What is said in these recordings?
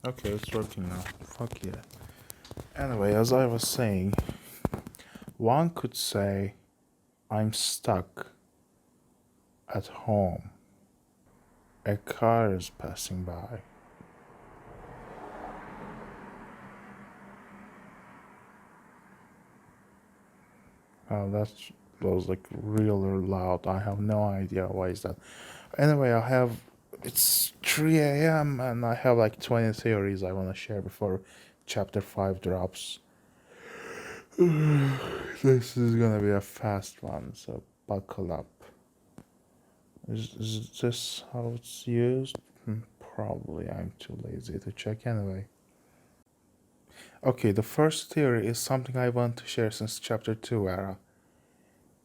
Okay, it's working now. Fuck yeah. Anyway, as I was saying, one could say, I'm stuck at home. A car is passing by. Oh, that was like really loud. I have no idea why is that. Anyway, it's 3 a.m. and I have like 20 theories I want to share before chapter 5 drops. This is gonna be a fast one, so buckle up. Is this how it's used? Probably. I'm too lazy to check anyway. Okay, the first theory is something I want to share since chapter 2 era.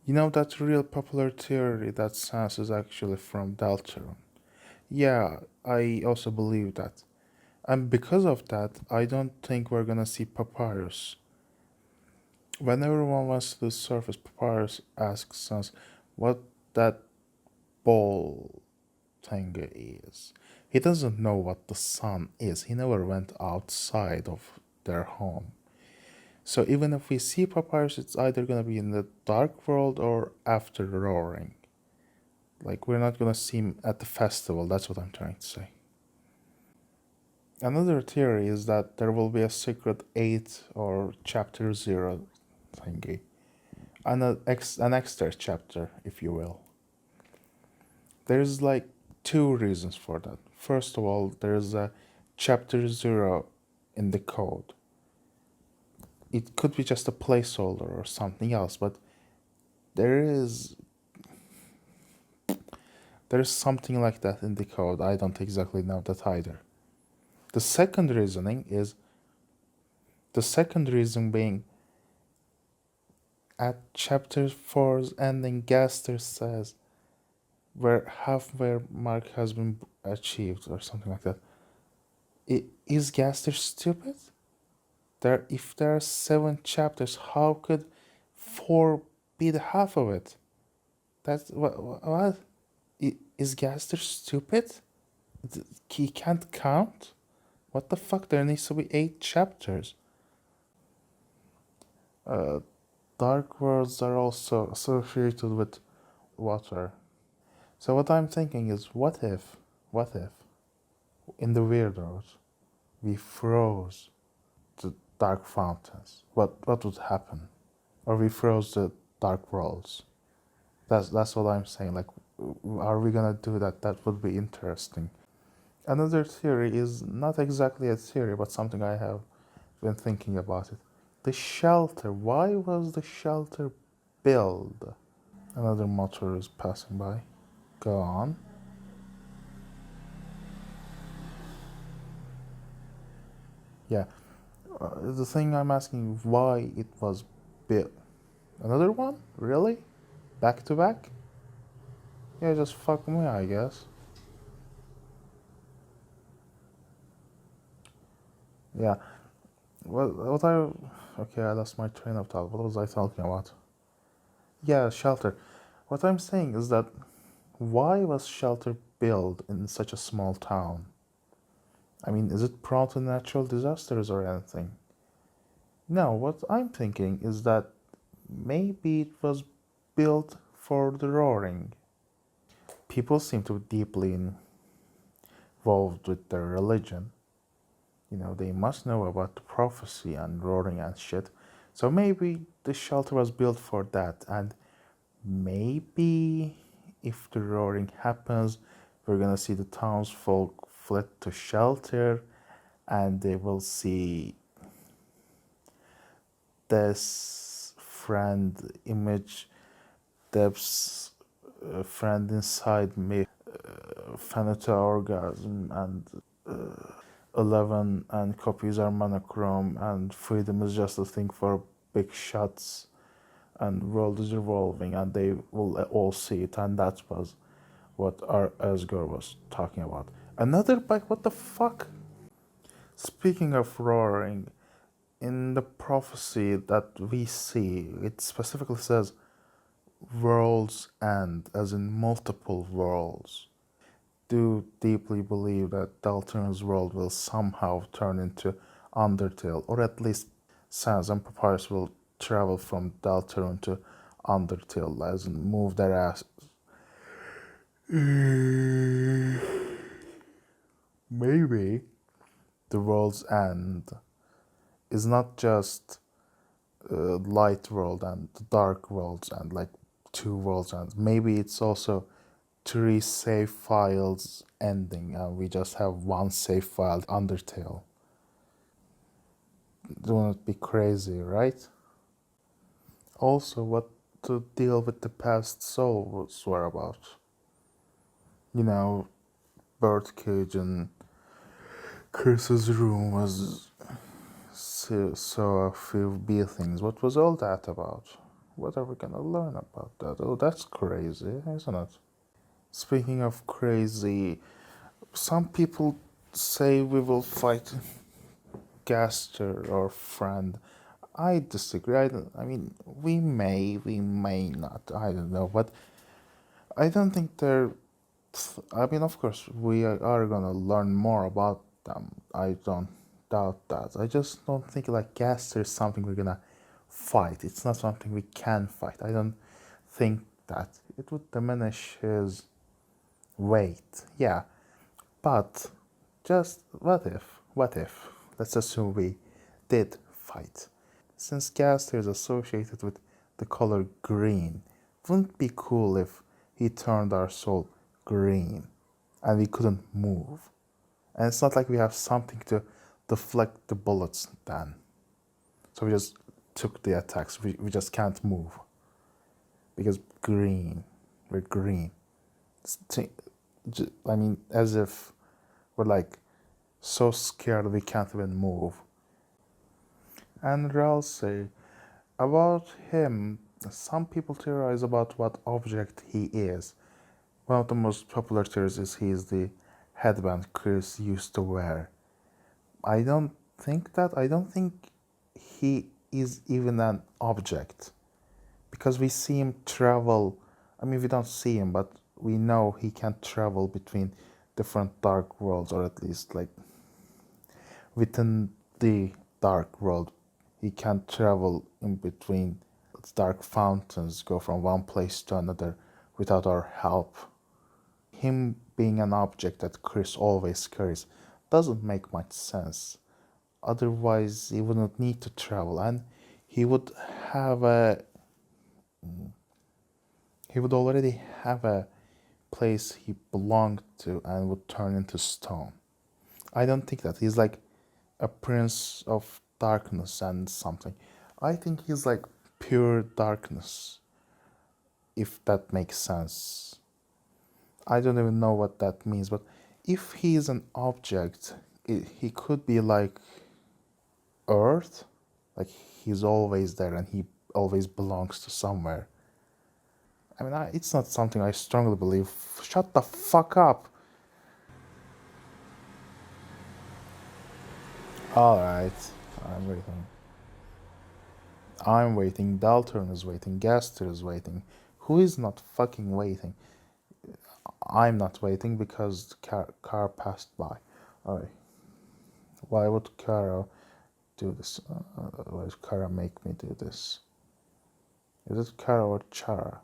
You know that real popular theory that Sans is actually from Deltarune? Yeah, I also believe that. And because of that, I don't think we're gonna see Papyrus. When everyone wants to surface, Papyrus asks Sans what that ball thing is. He doesn't know what the sun is. He never went outside of their home. So even if we see Papyrus, it's either gonna be in the dark world or after roaring. Like, we're not gonna see him at the festival, that's what I'm trying to say. Another theory is that there will be a secret 8 or chapter 0 thingy. And an extra chapter, if you will. There's like two reasons for that. First of all, there's a chapter 0 in the code. It could be just a placeholder or something else, but there's something like that in the code. I don't exactly know that either. The second reason being, at chapter 4's ending, Gaster says where halfway mark has been achieved or something like that. Is Gaster stupid? If there are 7 chapters, how could 4 be the half of it? That's what? Is Gaster stupid? He can't count? What the fuck? There needs to be 8 chapters. Dark worlds are also associated with water. So what I'm thinking is, what if, in the weirdos, we froze the dark fountains? What would happen? Or we froze the dark worlds? That's what I'm saying. Like, are we gonna do that? That would be interesting. Another theory is not exactly a theory, but something I have been thinking about it. The shelter. Why was the shelter built? Another motor is passing by. Go on. Yeah. The thing I'm asking, why it was built. Another one? Really? Back to back? Yeah, just fuck me, I guess. Yeah. What I... Okay, I lost my train of thought. What was I talking about? Yeah, shelter. What I'm saying is that why was shelter built in such a small town? I mean, is it prone to natural disasters or anything? No, what I'm thinking is that maybe it was built for the roaring. People seem to be deeply involved with their religion. You know, they must know about the prophecy and roaring and shit. So maybe the shelter was built for that. And maybe if the roaring happens, we're gonna see the townsfolk fled to shelter and they will see this friend image, Deb's friend inside me, Fanata orgasm, and 11 and copies are monochrome, and freedom is just a thing for big shots, and world is revolving, and they will all see it, and that was what our asgore was talking about. Another bike, what the fuck? Speaking of roaring, in the prophecy that we see, it specifically says worlds end, as in multiple worlds. do deeply believe that Deltarune's world will somehow turn into Undertale, or at least Sans and Papyrus will travel from Deltarune to Undertale as and move their ass. Maybe the world's end is not just light world and dark worlds and like two worlds, and maybe it's also three save files ending and we just have one save file Undertale. Wouldn't it be crazy, right? Also, what to deal with the past souls were about. You know, Birdcage and Chris's room was so a few B things. What was all that about? What are we gonna learn about that? Oh, that's crazy, isn't it? Speaking of crazy, some people say we will fight Gaster or friend. I disagree. I mean, we may not. I don't know, but I don't think they're. I mean, of course, we are gonna learn more about them. I don't doubt that. I just don't think like Gaster is something we're gonna fight. It's not something we can fight. I don't think that it would diminish his weight. Yeah, but just what if? What if? Let's assume we did fight. Since Gaster is associated with the color green, wouldn't it be cool if he turned our soul green and we couldn't move? And it's not like we have something to deflect the bullets then. So we just took the attacks. We just can't move. Because green. We're green. I mean, as if we're like so scared we can't even move. And ralsei, about him, some people theorize about what object he is. One of the most popular theories is he is the headband Chris used to wear. I don't think that. I don't think he is even an object. Because we see him travel. I mean, we don't see him, but we know he can travel between different dark worlds, or at least like within the dark world. He can travel in between dark fountains, go from one place to another without our help. Him being an object that Chris always carries doesn't make much sense. Otherwise, he wouldn't need to travel, and he would have a. He would already have a place he belonged to and would turn into stone. I don't think that. He's like a prince of darkness and something. I think he's like pure darkness, if that makes sense. I don't even know what that means, but if he is an object, he could be like Earth, like he's always there and he always belongs to somewhere. I mean, it's not something I strongly believe. Shut the fuck up. Alright, I'm waiting. I'm waiting. Deltarune is waiting. Gaster is waiting. Who is not fucking waiting? I'm not waiting because the car passed by. Alright. Why would Kara do this? Why would Kara make me do this? Is it Kara or Chara?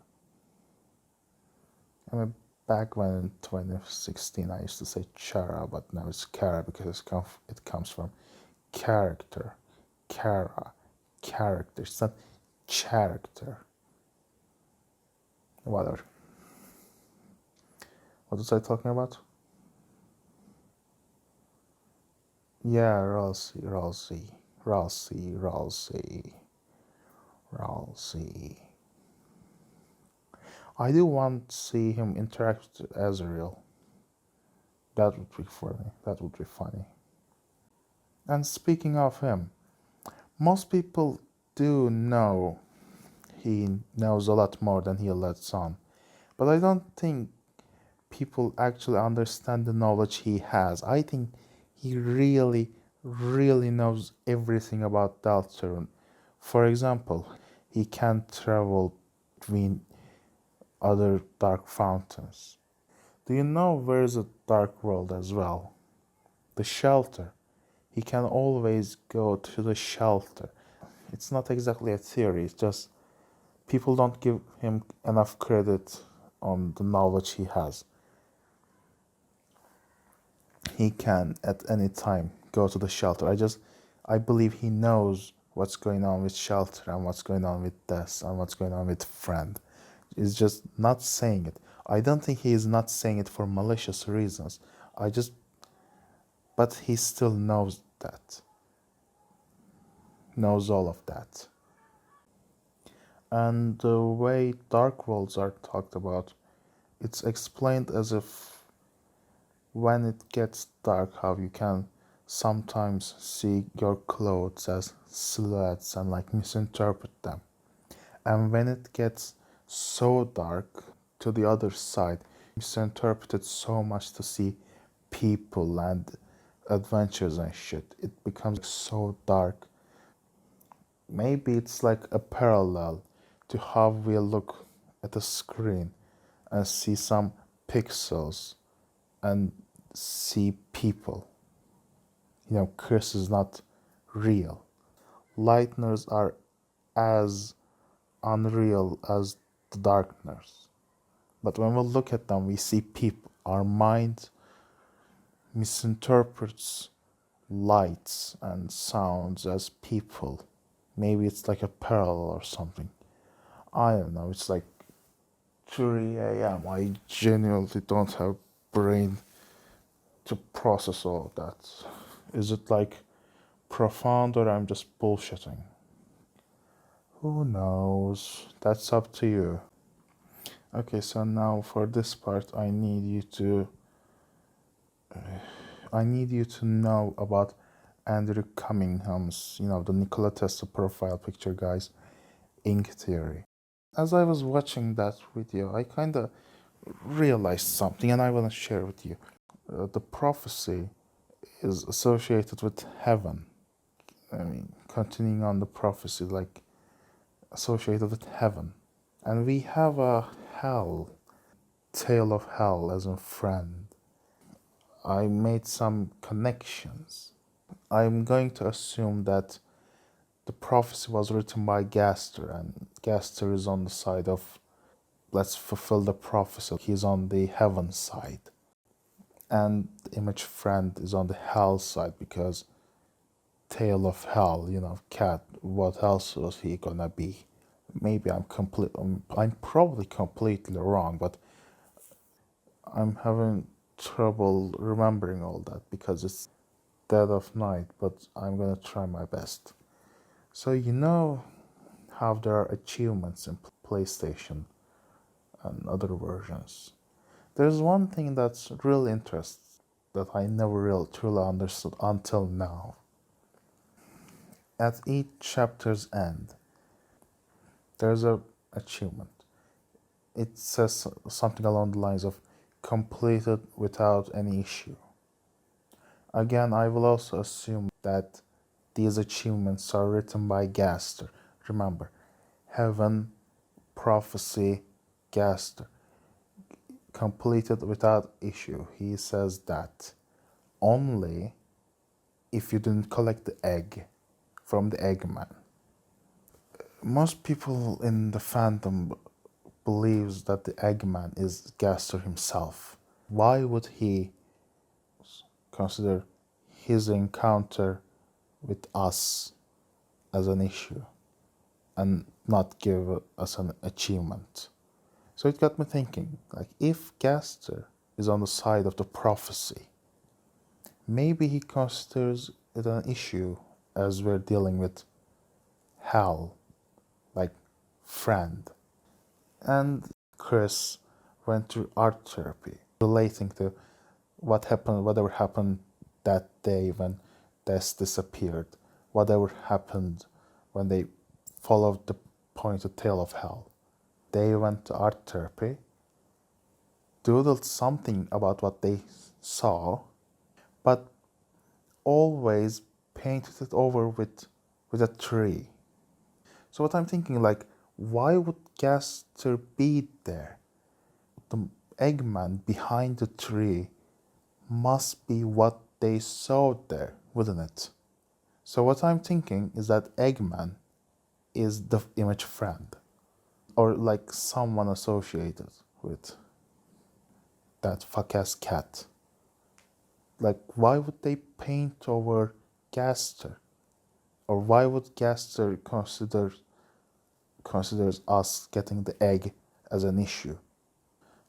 I mean, back when in 2016 I used to say Chara, but now it's Kara because it comes from character. Kara. Character. It's not character. Whatever. What was I talking about? Yeah, Ralsei. I do want to see him interact with Azrael. That would be funny. That would be funny. And speaking of him, most people do know he knows a lot more than he lets on. But I don't think people actually understand the knowledge he has. I think he really, really knows everything about Deltarune. For example, he can travel between other dark fountains. Do you know where is a dark world as well? The shelter. He can always go to the shelter. It's not exactly a theory, it's just people don't give him enough credit on the knowledge he has. He can at any time go to the shelter. I believe he knows what's going on with shelter and what's going on with death and what's going on with friend. He's just not saying it. I don't think he is not saying it for malicious reasons. But he still knows that. Knows all of that. And the way dark worlds are talked about, it's explained as if when it gets dark, how you can sometimes see your clothes as silhouettes and like misinterpret them. And when it gets so dark to the other side, misinterpret it so much to see people and adventures and shit. It becomes so dark. Maybe it's like a parallel to how we look at the screen and see some pixels and see people. Chris is not real. Lightners are as unreal as the darkness. But when we look at them, we see people. Our mind misinterprets lights and sounds as people. Maybe it's like a parallel or something. I don't know. It's like 3 a.m. I genuinely don't have brain to process all of that. Is it like profound or I'm just bullshitting? Who knows? That's up to you. Okay, so now for this part, I need you to know about Andrew Cunningham's, the Nikola Tesla profile picture guy's ink theory. As I was watching that video, I kind of realized something, and I want to share with you. The prophecy is associated with heaven. Continuing on the prophecy, like associated with heaven. And we have a hell, tale of hell as a friend. I made some connections. I'm going to assume that the prophecy was written by Gaster, and Gaster is on the side of let's fulfill the prophecy. He's on the heaven side. And the image friend is on the hell side because tale of hell, cat, what else was he gonna be? Maybe I'm probably completely wrong, but I'm having trouble remembering all that because it's dead of night, but I'm gonna try my best. So how there are achievements in PlayStation and other versions. There's one thing that's really interesting that I never really truly understood until now. At each chapter's end, there's a achievement. It says something along the lines of completed without any issue. Again, I will also assume that these achievements are written by Gaster. Remember, heaven, prophecy, Gaster. Completed without issue. He says that only if you didn't collect the egg from the Eggman. Most people in the fandom believes that the Eggman is Gaster himself. Why would he consider his encounter with us as an issue and not give us an achievement? So it got me thinking, like, if Gaster is on the side of the prophecy, maybe he considers it an issue as we're dealing with hell, like friend. And Chris went through art therapy, relating to whatever happened that day when Des disappeared, whatever happened when they followed the pointed tail of hell. They went to art therapy, doodled something about what they saw, but always painted it over with a tree. So what I'm thinking, like, why would Gaster be there? The Eggman behind the tree must be what they saw there, wouldn't it? So what I'm thinking is that Eggman is the image friend, or like someone associated with that fuck-ass cat. Like, why would they paint over Gaster? Or why would Gaster considers us getting the egg as an issue?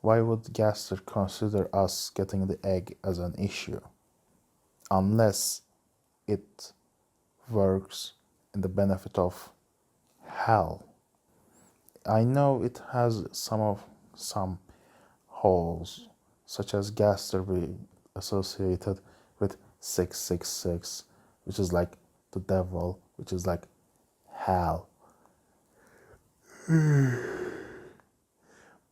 Why would Gaster consider us getting the egg as an issue? Unless it works in the benefit of Hal. I know it has some holes, such as Gaster being associated with 666, which is like the devil, which is like Hal.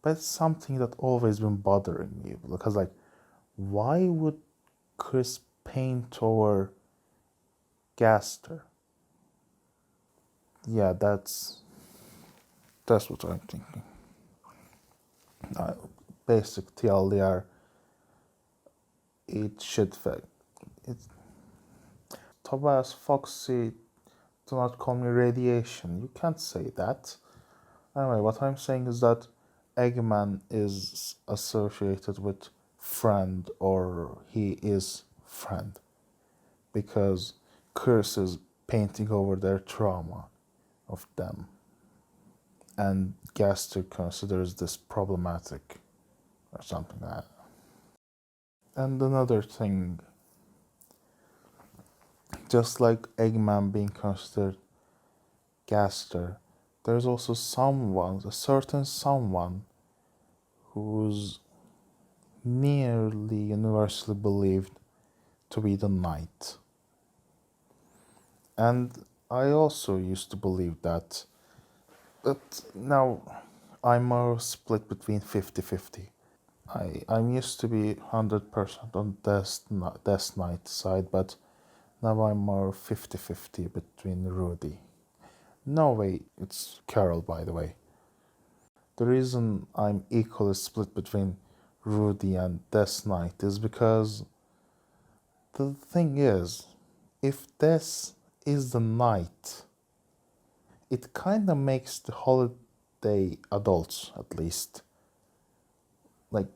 But it's something that always been bothering me, because like, why would Chris paint over Gaster? Yeah, that's what I'm thinking. Basic TLDR, it should fact. Tobias Foxy, do not call me radiation. You can't say that. Anyway, what I'm saying is that Eggman is associated with friend, or he is friend, because Curse is painting over their trauma of them, and Gaster considers this problematic or something like that. And another thing, just like Eggman being considered Gaster, there's also a certain someone who's nearly universally believed to be the Knight. And I also used to believe that, but now I'm more split between 50-50. I'm used to be 100% on Death Knight side, but now I'm more 50-50 between Rudy. No way, it's Carol, by the way. The reason I'm equally split between Rudy and Death Knight is because the thing is, if Death is the Knight, it kinda makes the holiday adults, at least, like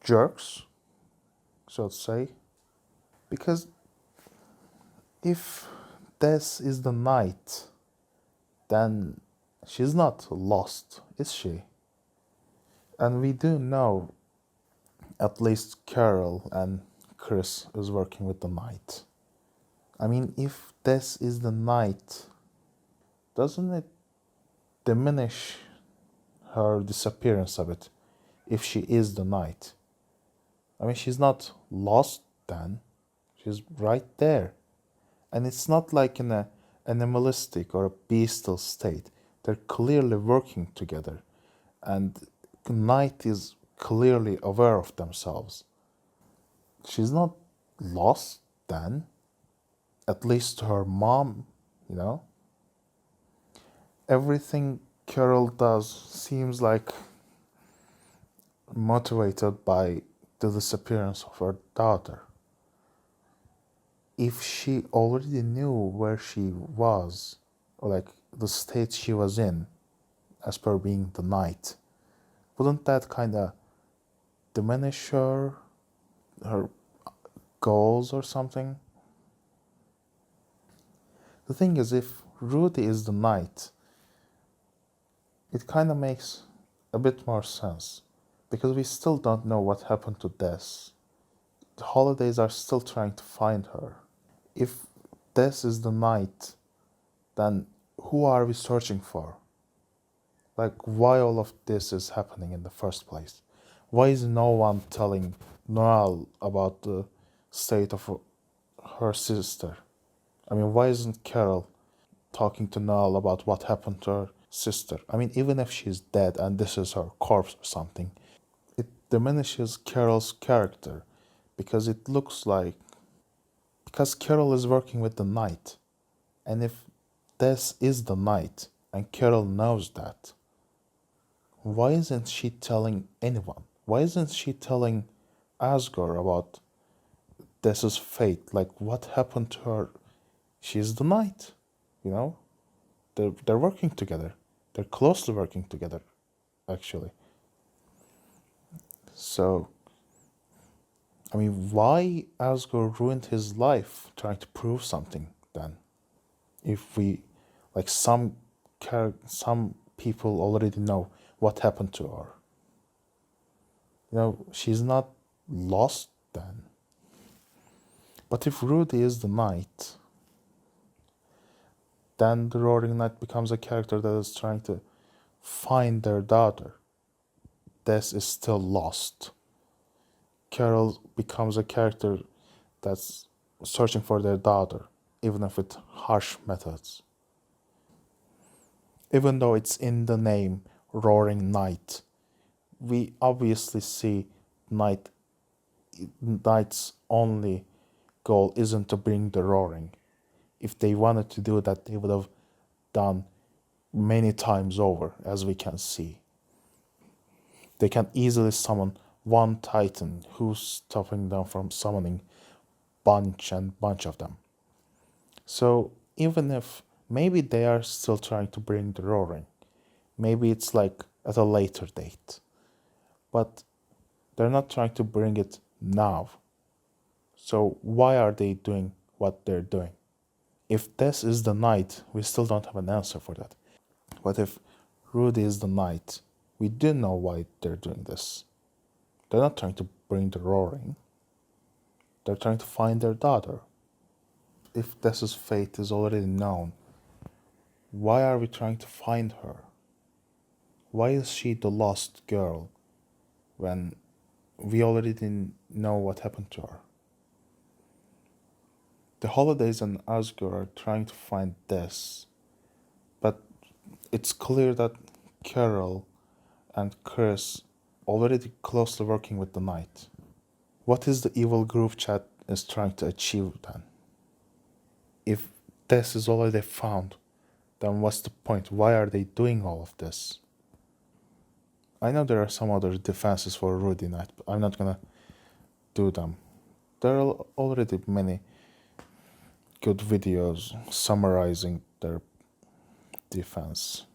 jerks, so to say. Because if Death is the Knight, then she's not lost, is she? And we do know at least Carol and Chris is working with the Knight. I mean, if Death is the Knight, doesn't it diminish her disappearance a bit if she is the Knight? I mean, she's not lost then. She's right there. And it's not like in a animalistic or a bestial state. They're clearly working together. And Knight is clearly aware of themselves. She's not lost then. At least to her mom, you know? Everything Carol does seems like motivated by the disappearance of her daughter. If she already knew where she was, or like the state she was in, as per being the Knight, wouldn't that kind of diminish her goals or something? The thing is, if Rudy is the Knight, it kind of makes a bit more sense, because we still don't know what happened to Des. The holidays are still trying to find her. If Des is the Knight, then who are we searching for? Like, why all of this is happening in the first place? Why is no one telling Noelle about the state of her sister? I mean, why isn't Carol talking to Noelle about what happened to her sister? I mean, even if she's dead and this is her corpse or something, it diminishes Carol's character, because it looks like, because Carol is working with the Knight, and if Des is the Knight and Carol knows that, why isn't she telling anyone? Why isn't she telling Asgore about this is fate? Like, what happened to her? She's the knight, you know? They're working together. They're closely working together, actually. So, I mean, why Asgore ruined his life trying to prove something then? If we, like, some people already know what happened to her. You know, she's not lost then. But if Rudy is the knight, then the Roaring Knight becomes a character that is trying to find their daughter. This is still lost. Carol becomes a character that's searching for their daughter, even if with harsh methods. Even though it's in the name Roaring Knight, we obviously see Knight's only goal isn't to bring the roaring. If they wanted to do that, they would have done many times over, as we can see. They can easily summon one titan who's stopping them from summoning bunch of them. So even if maybe they are still trying to bring the roaring, maybe it's like at a later date, but they're not trying to bring it now. So why are they doing what they're doing? If this is the knight, we still don't have an answer for that. But if Rudy is the knight, we do know why they're doing this. They're not trying to bring the roaring. They're trying to find their daughter. If this fate is already known, why are we trying to find her? Why is she the lost girl when we already didn't know what happened to her? The Holidays and Asgore are trying to find this, but it's clear that Carol and Chris already closely working with the knight. What is the evil group chat is trying to achieve then? If this is already found, then what's the point? Why are they doing all of this? I know there are some other defenses for Rudy Knight, but I'm not gonna do them. There are already many good videos summarizing their defense,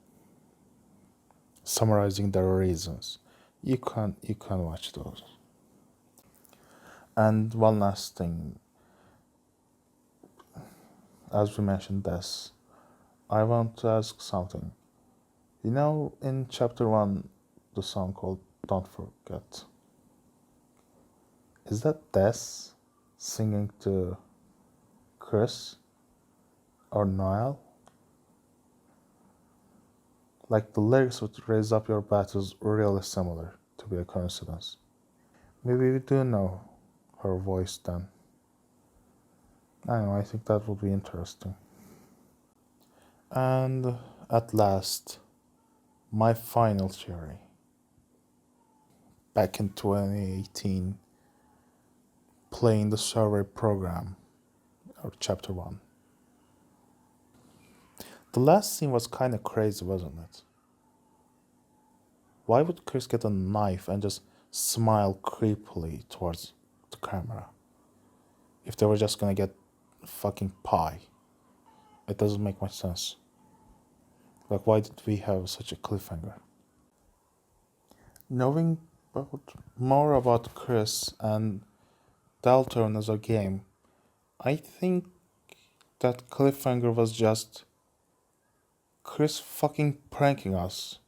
summarizing their reasons. You can watch those. And one last thing, as we mentioned this, I want to ask something. You know, in chapter 1, the song called Don't Forget, is that Des singing to Chris or Noel? Like the lyrics would raise up your battles really similar to be a coincidence. Maybe we do know her voice then. I don't know, I think that would be interesting. And at last, my final theory. Back in 2018, playing the survey program, or chapter 1. The last scene was kind of crazy, wasn't it? Why would Chris get a knife and just smile creepily towards the camera? If they were just gonna get fucking pie. It doesn't make much sense. Like, why did we have such a cliffhanger? Knowing more about Chris and Deltarune as a game, I think that cliffhanger was just Chris fucking pranking us.